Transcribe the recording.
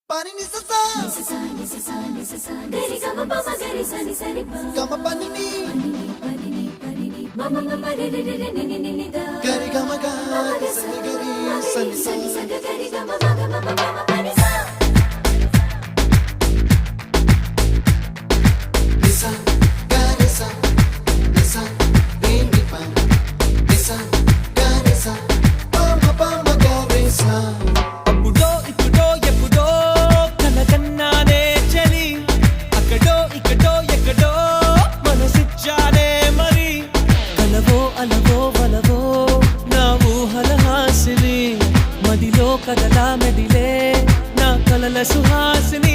pani ni sa sa gari ga ma ma gari sa ni sa ni pa ga ma pani ni ma ma ma re re re ni ni ni da gari ga ma ga sa ni gari sa ni sa gari ga ma ma ga ma ma pani sa ni sa gari sa ni sa ni ni pa ni sa gari sa pa ma gari sa కదలా మెదిలే నా కలల సుహాసిని